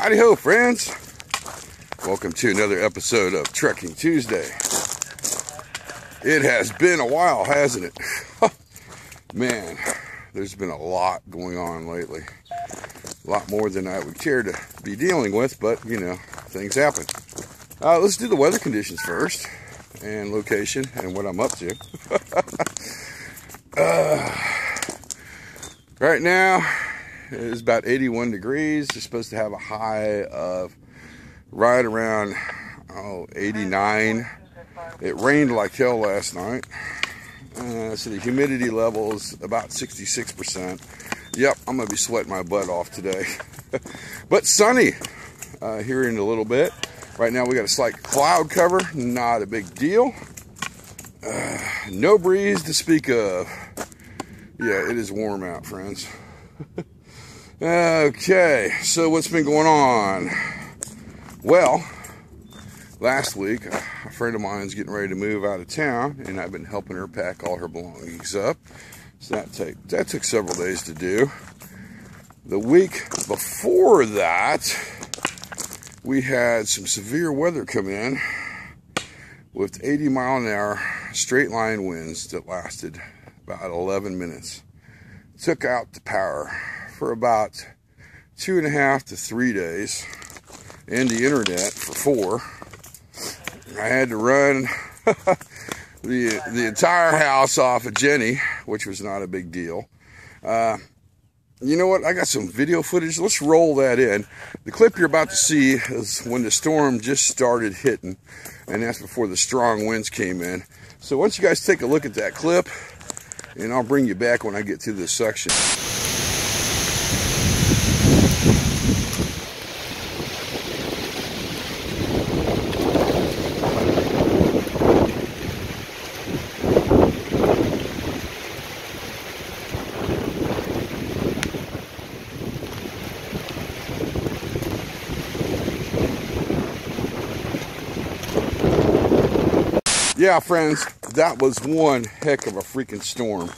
Howdy ho, friends. Welcome to another episode of Trekking Tuesday. It has been a while, hasn't it? Man, there's been a lot going on lately. A lot more than I would care to be dealing with, but you know, things happen. Let's do the weather conditions first, and location, and what I'm up to. Right now, it is about 81 degrees. It's supposed to have a high of right around 89. It rained like hell last night. So the humidity level is about 66%. Yep, I'm going to be sweating my butt off today. But sunny here in a little bit. Right now we got a slight cloud cover. Not a big deal. No breeze to speak of. Yeah, it is warm out, friends. Okay, so what's been going on? Well, last week, a friend of mine's getting ready to move out of town, and I've been helping her pack all her belongings up. So that took several days to do. The week before that, we had some severe weather come in with 80-mile-an-hour straight line winds that lasted about 11 minutes. Took out the power for about 2.5 to 3 days, and the internet for 4. I had to run the entire house off of Jenny, which was not a big deal. You know what? I got some video footage. Let's roll that in. The clip you're about to see is when the storm just started hitting, and that's before the strong winds came in. So once you guys take a look at that clip, and I'll bring you back when I get through this section. Yeah, friends, that was one heck of a freaking storm.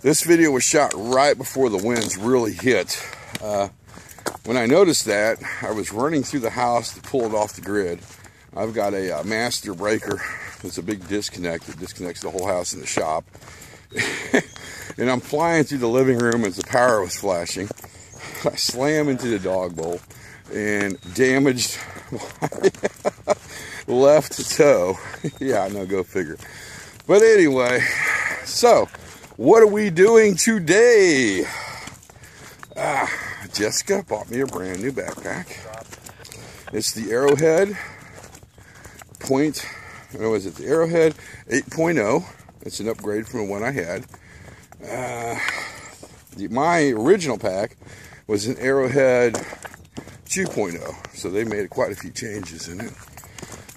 This video was shot right before the winds really hit. When I noticed that, I was running through the house to pull it off the grid. I've got a master breaker. It's a big disconnect. It disconnects the whole house in the shop. And I'm flying through the living room as the power was flashing. I slam into the dog bowl and damaged my left toe. Yeah, no, go figure. But anyway, so what are we doing today? Jessica bought me a brand new backpack. It's the Arrowhead the Arrowhead 8.0. It's an upgrade from the one I had. My original pack was an Arrowhead 2.0, so they made quite a few changes in it.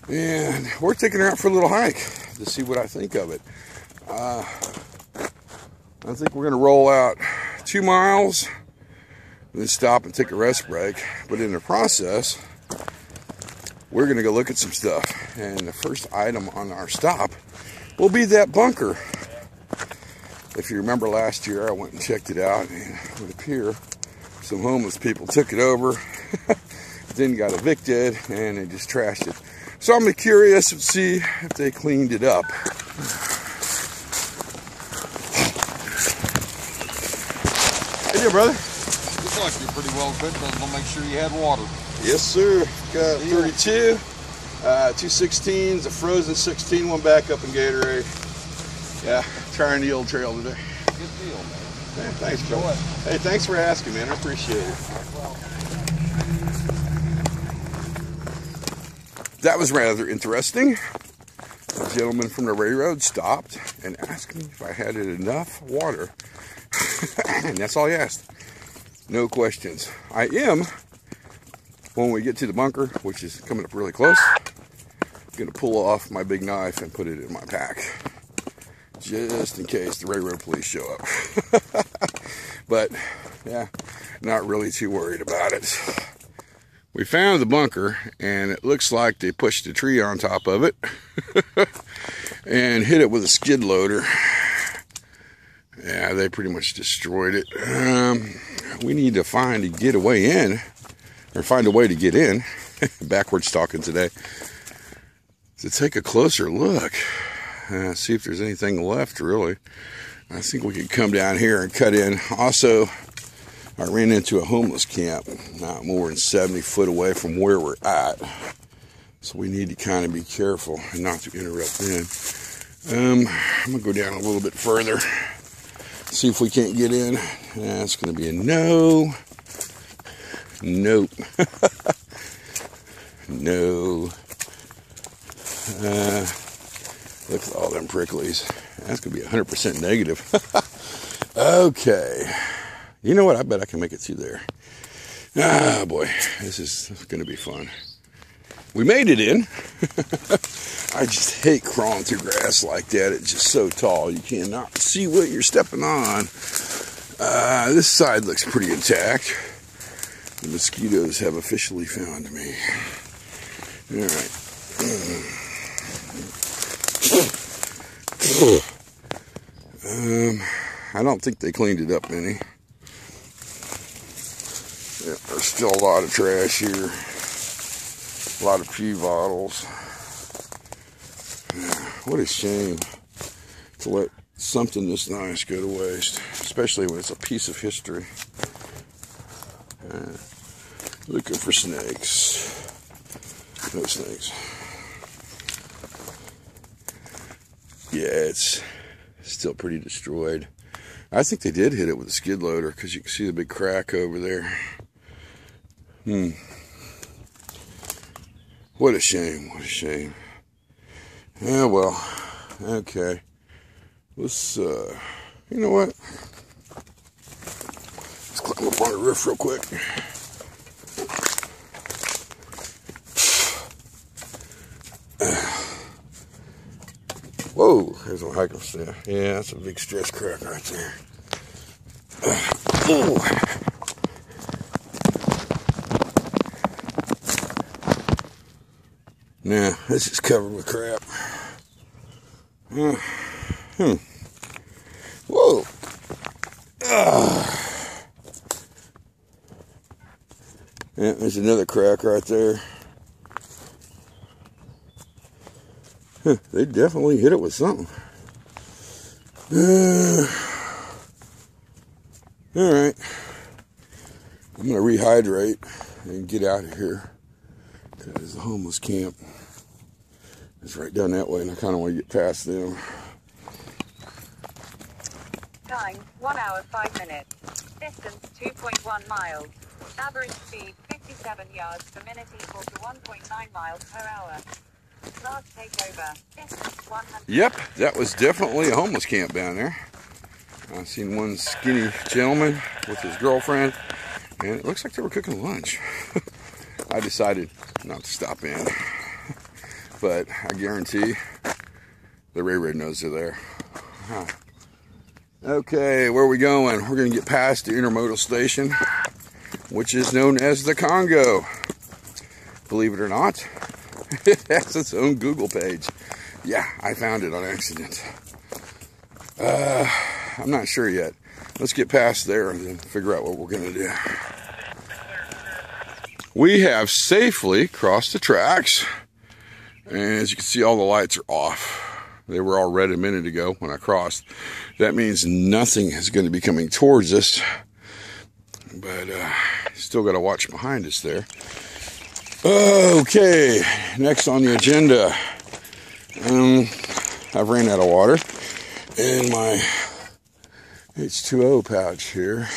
And we're taking her out for a little hike to see what I think of it. I think we're going to roll out 2 miles, and then stop and take a rest break. But in the process, we're going to go look at some stuff. And the first item on our stop will be that bunker. If you remember last year, I went and checked it out, and it would appear some homeless people took it over, then got evicted, and they just trashed it. So I'm curious to see if they cleaned it up. Hey there, brother. Looks like you're pretty well equipped. I want to make sure you had water. Yes, sir. Got 32, 216s, a frozen 16, one backup in Gatorade. Yeah, trying the old trail today. Good deal, man. Man, thanks, bro. Hey, thanks for asking, man. I appreciate it. That was rather interesting. A gentleman from the railroad stopped and asked me if I had enough water. And that's all he asked. No questions. I am, when we get to the bunker, which is coming up really close, going to pull off my big knife and put it in my pack. Just in case the railroad police show up. But, yeah, not really too worried about it. We found the bunker, and it looks like they pushed a tree on top of it and hit it with a skid loader. Yeah, they pretty much destroyed it. We need to find a getaway in or find a way to get in, backwards talking today, to take a closer look, see if there's anything left really. I think we could come down here and cut in. Also, I ran into a homeless camp not more than 70 foot away from where we're at. So we need to kind of be careful and not to interrupt them. I'm going to go down a little bit further, see if we can't get in. That's going to be a no. Nope. No. Look at all them pricklies. That's going to be 100% negative. Okay. You know what? I bet I can make it through there. Ah, boy. This is going to be fun. We made it in. I just hate crawling through grass like that. It's just so tall. You cannot see what you're stepping on. This side looks pretty intact. The mosquitoes have officially found me. All right. I don't think they cleaned it up any. Yeah, there's still a lot of trash here. A lot of pee bottles. What a shame to let something this nice go to waste, especially when it's a piece of history. Looking for snakes. No snakes. Yeah, it's still pretty destroyed. I think they did hit it with a skid loader because you can see the big crack over there. What a shame, what a shame. Yeah, well, okay. Let's, you know what? Let's climb up on the roof real quick. Whoa, there's a hiker there. Yeah, that's a big stress crack right there. Oh. Nah, this is covered with crap. Whoa. Yeah, there's another crack right there. They definitely hit it with something. Alright. I'm going to rehydrate and get out of here. Because the homeless camp is right down that way, and I kind of want to get past them. Time, 1 hour, 5 minutes. Distance, 2.1 miles. Average speed, 57 yards per minute equal to 1.9 miles per hour. Last takeover, distance 100. Yep, that was definitely a homeless camp down there. I've seen one skinny gentleman with his girlfriend, and it looks like they were cooking lunch. I decided not to stop in, but I guarantee the Ray Red knows they're there. Okay, where are we going? We're going to get past the intermodal station, which is known as the Congo. Believe it or not, it has its own Google page. Yeah, I found it on accident. I'm not sure yet. Let's get past there and then figure out what we're going to do. We have safely crossed the tracks, and as you can see, all the lights are off. They were all red a minute ago when I crossed. That means nothing is going to be coming towards us, but still got to watch behind us there. Okay, next on the agenda, I've ran out of water in my H2O pouch here.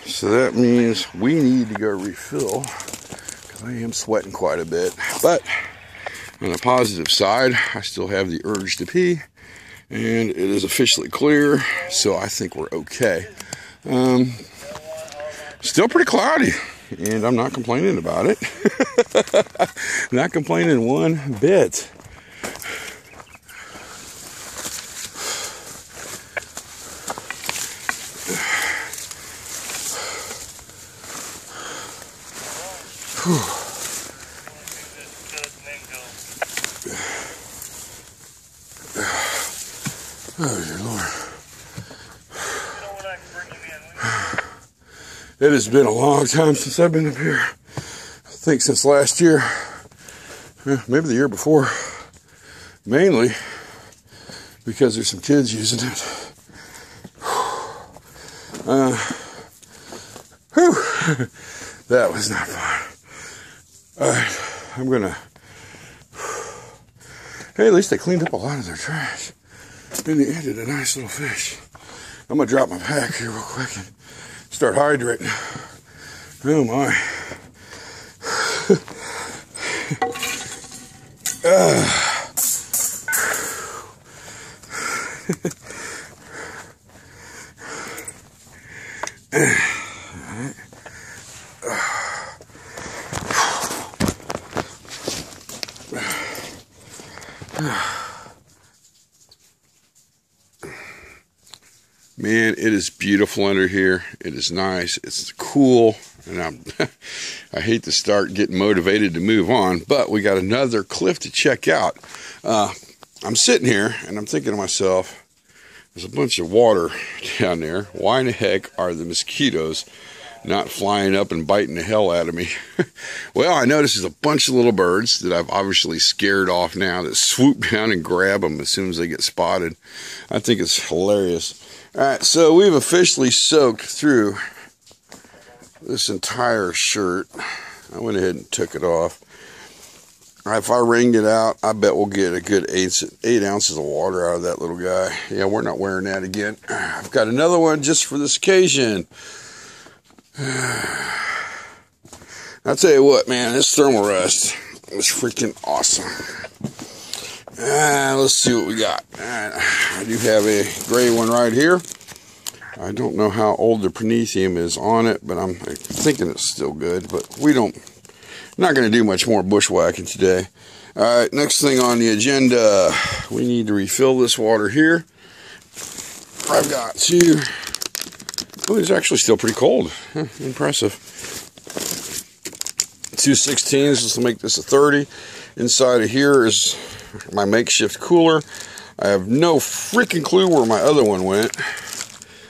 So that means we need to go refill, because I am sweating quite a bit. But on the positive side, I still have the urge to pee, and it is officially clear, so I think we're okay. Still pretty cloudy, and I'm not complaining about it. Not complaining one bit. Oh, dear Lord. It has been a long time since I've been up here. I think since last year, maybe the year before. Mainly because there's some kids using it. That was not fun. Alright, I'm gonna... Hey, at least they cleaned up a lot of their trash. And they added a nice little fish. I'm gonna drop my pack here real quick and start hydrating. Oh my. Man, it is beautiful under here. It is nice. It's cool. And I hate to start getting motivated to move on, but we got another cliff to check out. I'm sitting here and I'm thinking to myself, there's a bunch of water down there. Why in the heck are the mosquitoes not flying up and biting the hell out of me? Well, I notice there's a bunch of little birds that I've obviously scared off now that swoop down and grab them as soon as they get spotted. I think it's hilarious. All right, so we've officially soaked through this entire shirt. I went ahead and took it off. All right, if I wringed it out, I bet we'll get a good 8 ounces of water out of that little guy. Yeah, we're not wearing that again. I've got another one just for this occasion. I'll tell you what, man, this thermal rust was freaking awesome. Let's see what we got. I do have a gray one right here. I don't know how old the promethium is on it, but I'm thinking it's still good. But not going to do much more bushwhacking today. All right, next thing on the agenda, we need to refill this water here. I've got to... Oh, it's actually still pretty cold. Impressive. 2 16s, this will make this a 30. Inside of here is my makeshift cooler. I have no freaking clue where my other one went.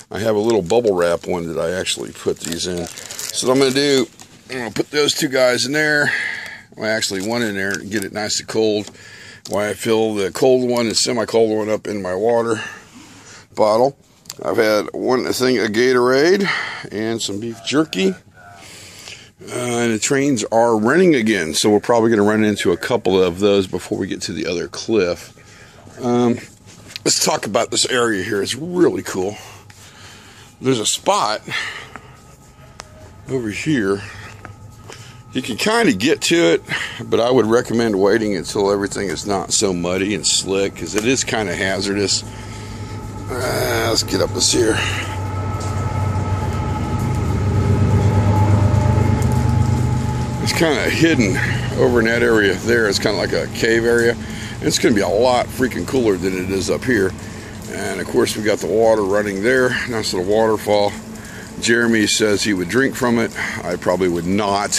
I have a little bubble wrap one that I actually put these in. So what I'm going to do, I'm going to put those two guys in there. Well, actually one in there to get it nice and cold. While I fill the cold one and semi-cold one up in my water bottle. I've had a Gatorade and some beef jerky. And the trains are running again, so we're probably going to run into a couple of those before we get to the other cliff. Let's talk about this area here. It's really cool. There's a spot over here. You can kind of get to it, but I would recommend waiting until everything is not so muddy and slick, because it is kind of hazardous. Let's get up this here. It's kind of hidden over in that area there. It's kind of like a cave area. And it's going to be a lot freaking cooler than it is up here. And of course we got the water running there. Nice little waterfall. Jeremy says he would drink from it. I probably would not.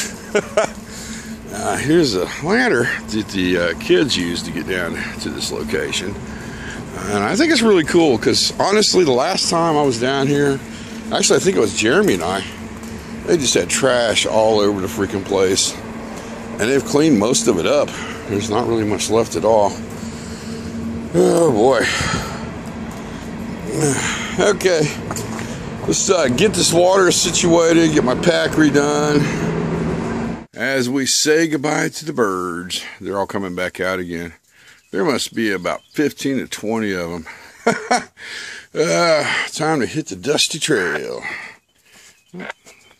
Here's a ladder that the kids use to get down to this location. And I think it's really cool because honestly the last time I was down here, actually I think it was Jeremy and I, they just had trash all over the freaking place. And they've cleaned most of it up. There's not really much left at all. Oh boy. Okay. Let's get this water situated, get my pack redone. As we say goodbye to the birds, they're all coming back out again. There must be about 15 to 20 of them. Time to hit the dusty trail.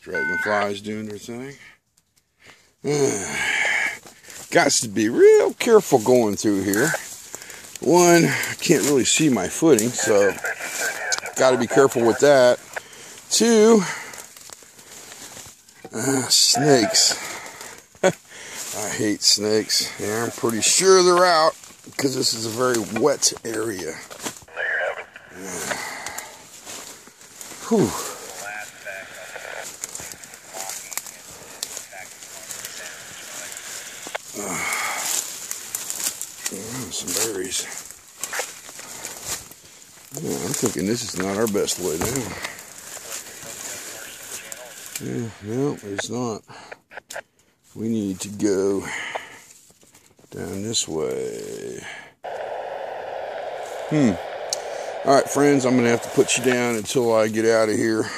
Dragonflies doing their thing. Got to be real careful going through here. One, I can't really see my footing, so got to be careful with that. Two, snakes. I hate snakes. Yeah, I'm pretty sure they're out because this is a very wet area. Whew. Some berries. Yeah, I'm thinking this is not our best way down. No, there's not. We need to go down this way. Alright, friends, I'm going to have to put you down until I get out of here.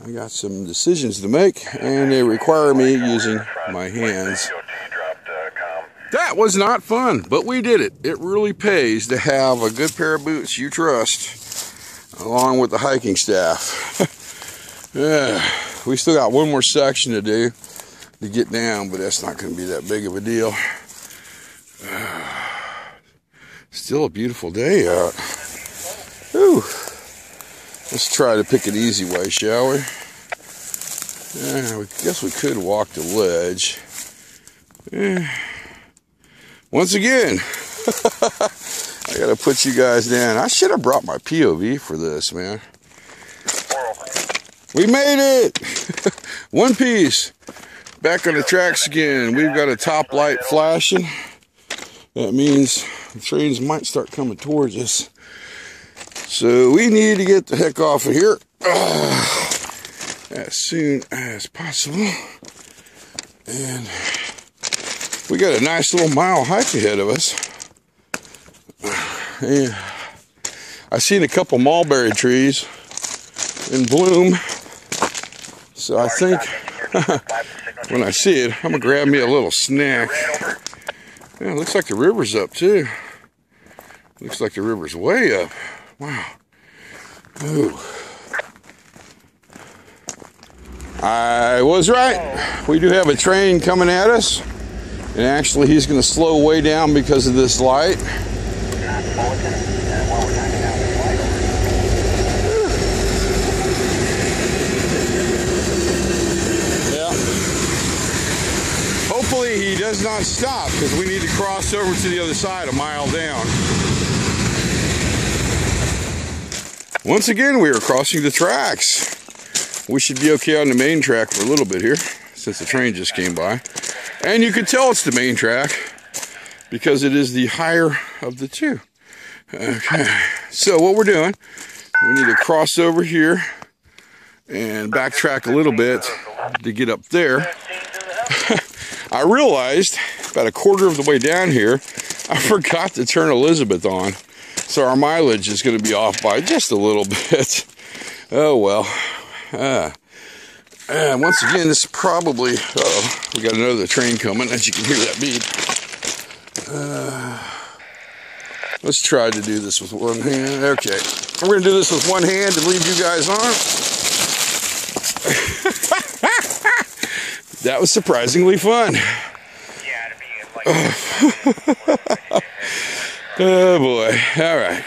I got some decisions to make, and they require me using my hands. That was not fun, but we did it. It really pays to have a good pair of boots you trust, along with the hiking staff. We still got one more section to do to get down, but that's not going to be that big of a deal. Still a beautiful day out. Whew. Let's try to pick an easy way, shall we? I guess we could walk the ledge. Once again, I gotta put you guys down. I should have brought my POV for this, man. We made it! One piece. Back on the tracks again. We've got a top light flashing. That means the trains might start coming towards us. So we need to get the heck off of here as soon as possible. And we got a nice little mile hike ahead of us. And I seen a couple mulberry trees in bloom. So I think when I see it, I'm gonna grab me a little snack. Yeah, it looks like the river's up too. Looks like the river's way up. Wow. Ooh. I was right. We do have a train coming at us. And actually he's going to slow way down because of this light. Yeah. Hopefully he does not stop, because we need to cross over to the other side a mile down. Once again, we are crossing the tracks. We should be okay on the main track for a little bit here, since the train just came by. And you can tell it's the main track, because it is the higher of the two. Okay, so what we're doing, we need to cross over here and backtrack a little bit to get up there. I realized about a quarter of the way down here, I forgot to turn Elizabeth on. So our mileage is going to be off by just a little bit. Oh well. And once again, this is probably, we got another train coming, as you can hear that beep. Let's try to do this with one hand. Okay, we're going to do this with one hand and leave you guys on. That was surprisingly fun. Oh boy, all right.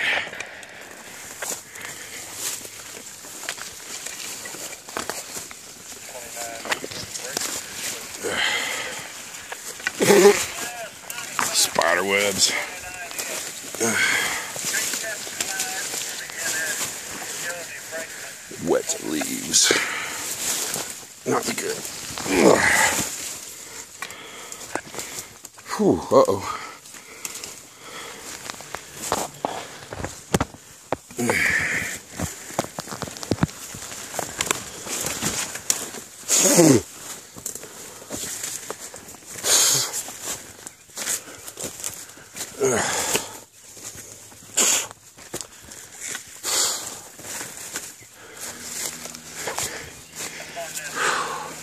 Spider webs. Wet leaves. Not good. Whew, uh-oh.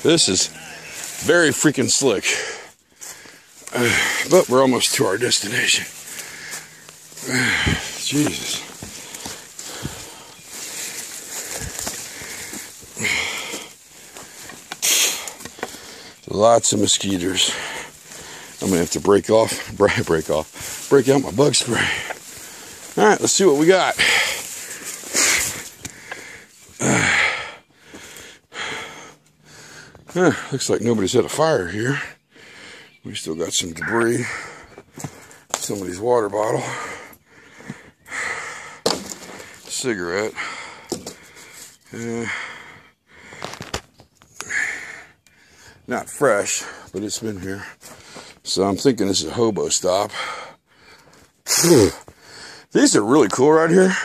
This is very freaking slick, but we're almost to our destination. Jesus. Lots of mosquitoes. I'm gonna have to break out my bug spray. All right, let's see what we got. Looks like nobody's had a fire here. We still got some debris. Somebody's water bottle. Cigarette. Not fresh, but it's been here. So I'm thinking this is a hobo stop. These are really cool right here.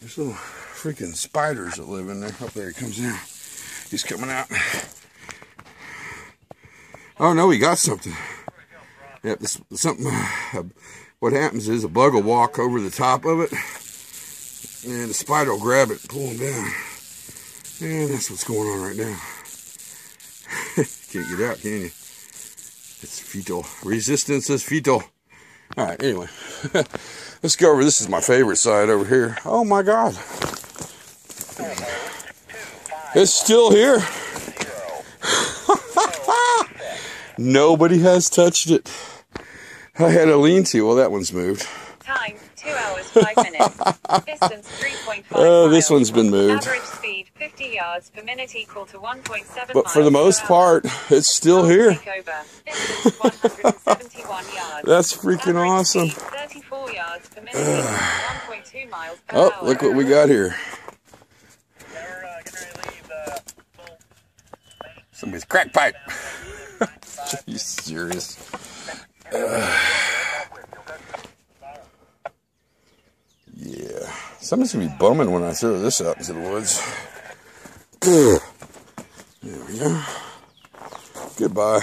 There's little freaking spiders that live in there. Up there, he comes in. He's coming out. Oh no, he got something. Yep, this something. What happens is a bug will walk over the top of it, and the spider will grab it and pull him down. And that's what's going on right now. Can't get out, can you? It's fetal. Resistance is fetal. Alright, anyway. Let's go over. This is my favorite side over here. Oh my God. It's still here. Nobody has touched it. I had a lean-to. Well, that one's moved. Time 2 hours 5 minutes. Distance 3.5 Oh, miles. this one's been moved. Average speed 50 yards per minute equal to 1.7 But for the most part, it's still here. Distance 171 yards. That's freaking Average awesome. speed 34 yards per minute equal to 1.2 miles per Oh, hour. look what we got here. Somebody's crack pipe. Are you serious? Yeah. Somebody's gonna be bumming when I throw this out into the woods. There we go. Goodbye.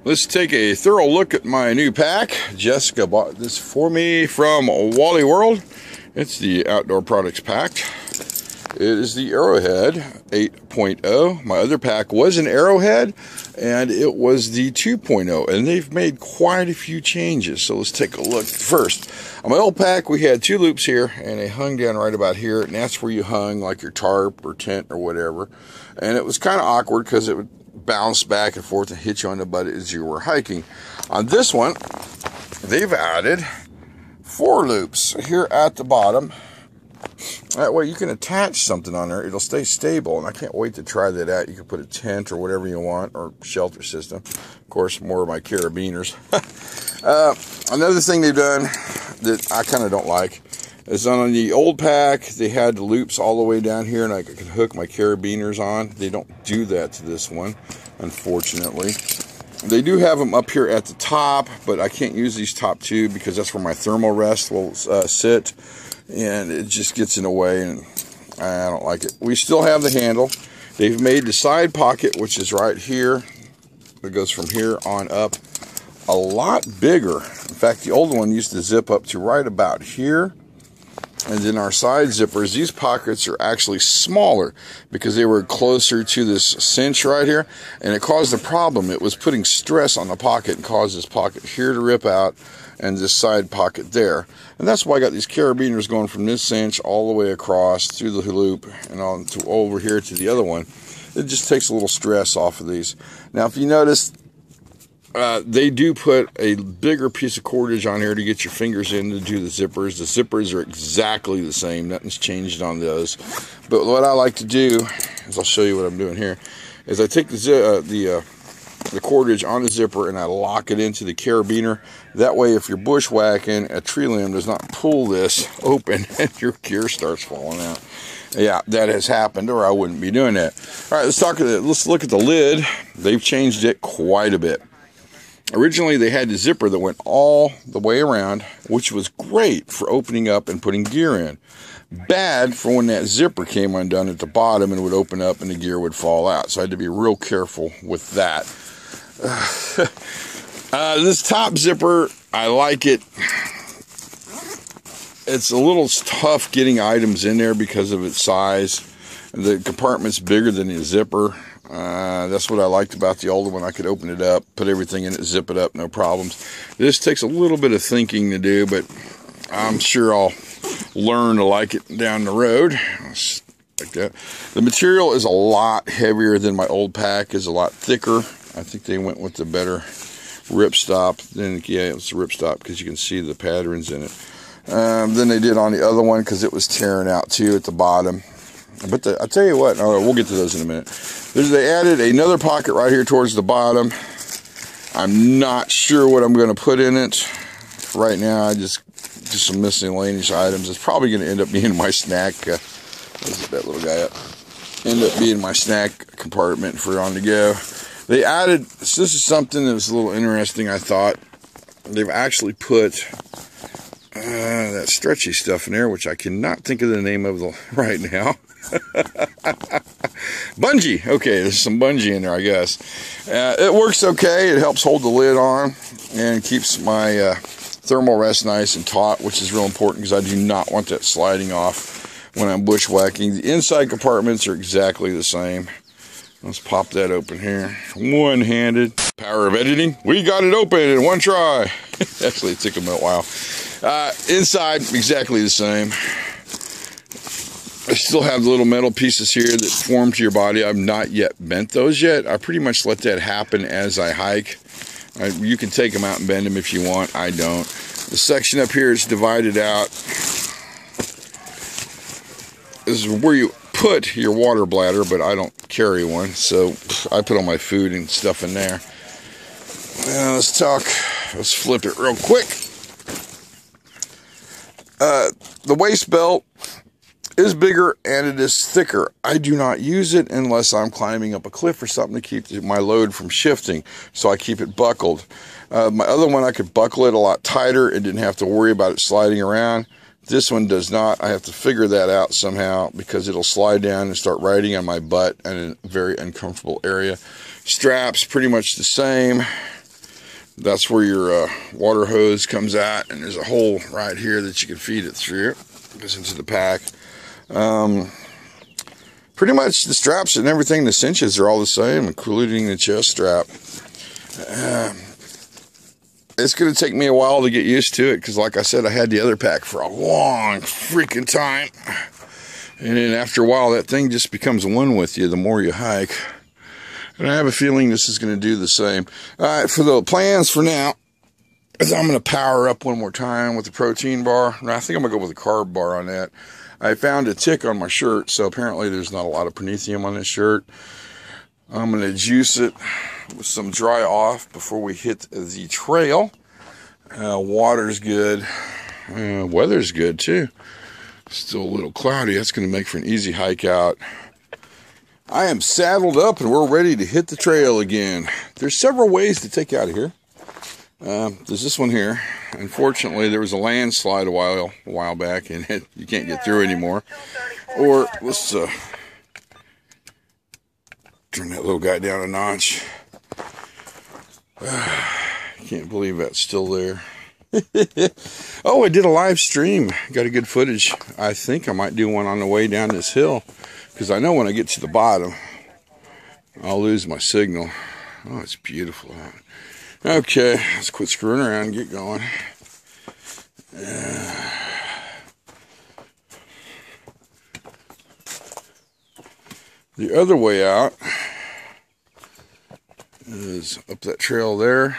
Let's take a thorough look at my new pack. Jessica bought this for me from Wally World. It's the Outdoor Products Pack. It is the Arrowhead 8.0. My other pack was an Arrowhead, and it was the 2.0, and they've made quite a few changes. So let's take a look. First, on my old pack, we had 2 loops here, and they hung down right about here, and that's where you hung like your tarp or tent or whatever. And it was kind of awkward because it would bounce back and forth and hit you on the butt as you were hiking. On this one, they've added 4 loops here at the bottom. That way you can attach something on there. It'll stay stable, and I can't wait to try that out. You can put a tent or whatever you want, or shelter system. Of course, more of my carabiners. Another thing they've done that I kind of don't like is on the old pack, they had the loops all the way down here, and I could hook my carabiners on. They don't do that to this one, unfortunately. They do have them up here at the top, but I can't use these top 2 because that's where my thermal rest will sit. And it just gets in the way, and I don't like it. We still have the handle. They've made the side pocket, which is right here. It goes from here on up, a lot bigger. In fact, the old one used to zip up to right about here. And then our side zippers, these pockets are actually smaller because they were closer to this cinch right here. And it caused a problem. It was putting stress on the pocket and caused this pocket here to rip out and this side pocket there. And that's why I got these carabiners going from this cinch all the way across through the loop and on to over here to the other one. It just takes a little stress off of these. Now, if you notice, they do put a bigger piece of cordage on here to get your fingers in to do the zippers. The zippers are exactly the same. Nothing's changed on those. But what I like to do is, I'll show you what I'm doing here, is I take the cordage on the zipper and I lock it into the carabiner. That way, if you're bushwhacking, a tree limb does not pull this open and your gear starts falling out. Yeah, that has happened, or I wouldn't be doing that. All right, let's look at the lid. They've changed it quite a bit. Originally, they had the zipper that went all the way around, which was great for opening up and putting gear in. Bad for when that zipper came undone at the bottom and would open up and the gear would fall out. So I had to be real careful with that. This top zipper, I like it. It's a little tough getting items in there because of its size. The compartment's bigger than the zipper. That's what I liked about the older one. I could open it up, put everything in it, zip it up, no problems. This takes a little bit of thinking to do, but I'm sure I'll learn to like it down the road. Like that. The material is a lot heavier than my old pack, is a lot thicker. I think they went with the better ripstop. Then, yeah, it was a ripstop because you can see the patterns in it. Then they did on the other one because it was tearing out too at the bottom. But I'll tell you what, we'll get to those in a minute. They added another pocket right here towards the bottom. I'm not sure what I'm going to put in it. Right now, I just some miscellaneous items. It's probably going to end up being my snack. Let's get that little guy up. End up being my snack compartment for on the go. They added, this is something that was a little interesting, I thought. They've actually put that stretchy stuff in there, which I cannot think of the name of right now. Bungee. Okay, there's some bungee in there, I guess. It works okay. It helps hold the lid on and keeps my thermal rest nice and taut, which is real important because I do not want that sliding off when I'm bushwhacking. The inside compartments are exactly the same. Let's pop that open here. One-handed. Power of editing. We got it open in one try. Actually, it took a while. Inside, exactly the same. I still have the little metal pieces here that form to your body. I've not yet bent those yet. I pretty much let that happen as I hike. You can take them out and bend them if you want. I don't. The section up here is divided out. This is where you put your water bladder, but I don't carry one, so I put all my food and stuff in there. Now let's flip it real quick. The waist belt is bigger and it is thicker. I do not use it unless I'm climbing up a cliff or something to keep my load from shifting, so I keep it buckled. My other one, I could buckle it a lot tighter and didn't have to worry about it sliding around. This one does not. I have to figure that out somehow because it'll slide down and start riding on my butt in a very uncomfortable area. Straps pretty much the same. That's where your water hose comes out, and there's a hole right here that you can feed it through. It goes into the pack. Pretty much the straps and everything, the cinches are all the same, including the chest strap. It's going to take me a while to get used to it because, like I said, I had the other pack for a long freaking time. And then after a while, that thing just becomes one with you the more you hike. And I have a feeling this is going to do the same. All right, for the plans for now, is I'm going to power up one more time with the protein bar. And I think I'm going to go with a carb bar on that. I found a tick on my shirt, so apparently there's not a lot of promethium on this shirt. I'm going to juice it with some dry off before we hit the trail. Water's good. Weather's good too. Still a little cloudy. That's going to make for an easy hike out. I am saddled up and we're ready to hit the trail again. There's several ways to take out of here. There's this one here. Unfortunately, there was a landslide a while back and you can't get through anymore. Or let's turn that little guy down a notch. Can't believe that's still there. Oh, I did a live stream. Got a good footage. I think I might do one on the way down this hill, because I know when I get to the bottom, I'll lose my signal. Oh, it's beautiful. Okay, let's quit screwing around and get going. The other way out is up that trail there,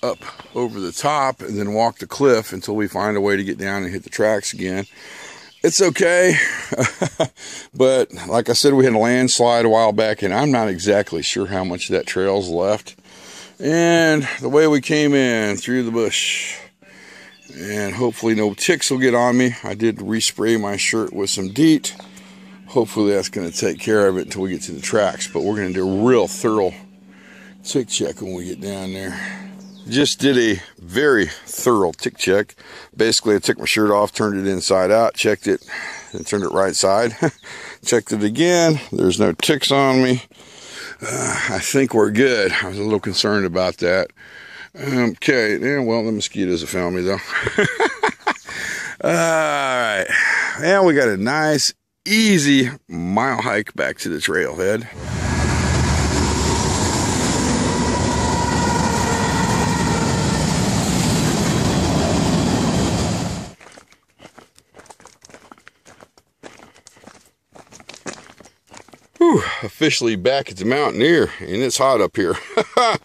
up over the top, and then walk the cliff until we find a way to get down and hit the tracks again. It's okay, but like I said, we had a landslide a while back, and I'm not exactly sure how much of that trail's left. And the way we came in, through the bush, and hopefully no ticks will get on me. I did respray my shirt with some DEET. Hopefully that's going to take care of it until we get to the tracks, but we're going to do a real thorough tick check when we get down there. Just did a very thorough tick check. Basically, I took my shirt off, turned it inside out, checked it, and turned it right side. Checked it again. There's no ticks on me. I think we're good. I was a little concerned about that. Okay, yeah, well, the mosquitoes have found me, though. Alright. And we got a nice, easy mile hike back to the trailhead. Whew, officially back at the Mountaineer, and it's hot up here. Alright,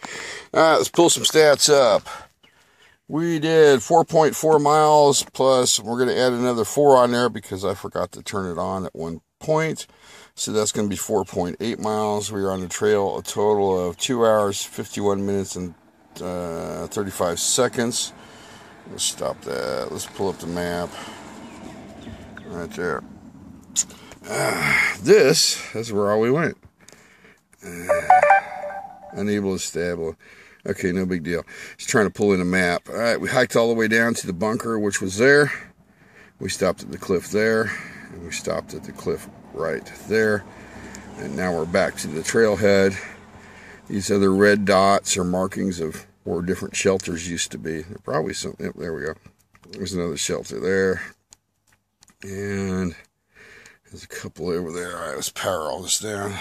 let's pull some stats up. We did 4.4 miles, plus we're going to add another 4 on there because I forgot to turn it on at one point. So that's going to be 4.8 miles. We are on the trail a total of 2 hours, 51 minutes, and 35 seconds. Let's stop that. Let's pull up the map. Right there. That's where all we went. Unable to establish. Okay, no big deal. Just trying to pull in a map. All right, we hiked all the way down to the bunker, which was there. We stopped at the cliff there, and we stopped at the cliff right there. And now we're back to the trailhead. These other red dots are markings of where different shelters used to be. There probably some, yep, there we go. There's another shelter there. And there's a couple over there. All right, let's power all this down.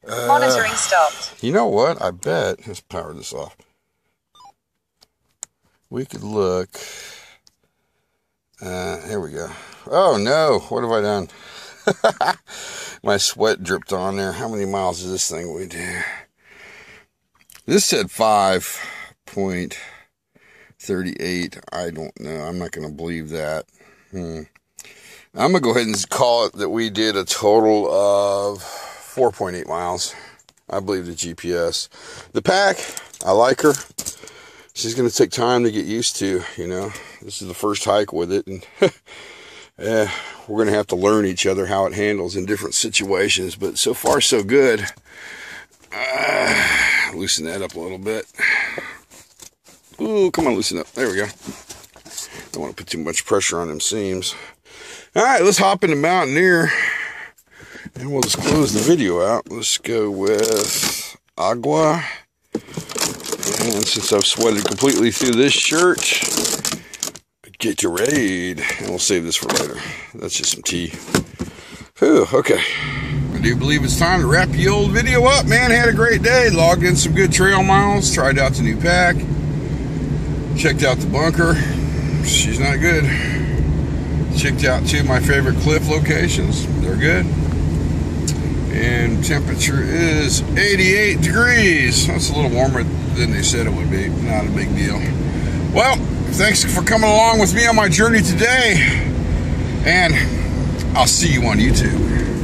Monitoring stopped. You know what? I bet, let's power this off. We could look. Here we go. Oh no, what have I done? My sweat dripped on there. How many miles does this thing weigh? This said 5.38. I don't know. I'm not going to believe that. I'm going to go ahead and call it that we did a total of 4.8 miles. I believe the GPS. The pack, I like her. She's going to take time to get used to, you know. This is the first hike with it. And yeah, we're going to have to learn each other how it handles in different situations. But so far, so good. Loosen that up a little bit. Ooh, come on, loosen up. There we go. Don't want to put too much pressure on them seams. All right, let's hop into Mountaineer. And we'll just close the video out. Let's go with Agua. And since I've sweated completely through this shirt, Gatorade. And we'll save this for later. That's just some tea. Whew, okay. I do believe it's time to wrap the old video up, man. Had a great day. Logged in some good trail miles. Tried out the new pack. Checked out the bunker. She's not good. Checked out two of my favorite cliff locations. They're good. And temperature is 88 degrees. That's a little warmer than they said it would be. Not a big deal. Well, thanks for coming along with me on my journey today. And I'll see you on YouTube.